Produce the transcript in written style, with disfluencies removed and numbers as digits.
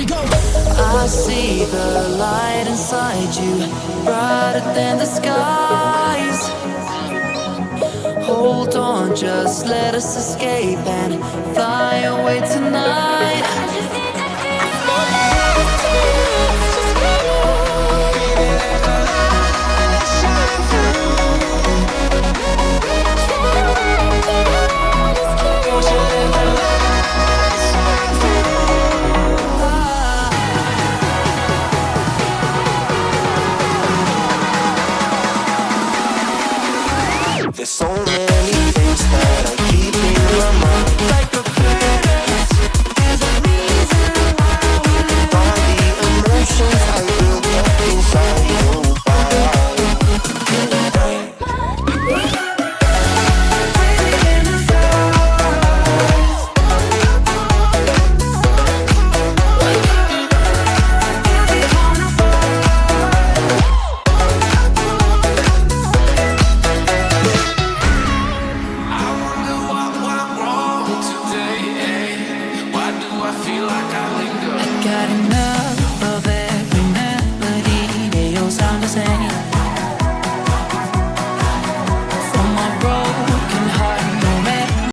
I see the light inside you, brighter than the skies. Hold on, just let us escape and fly away tonight.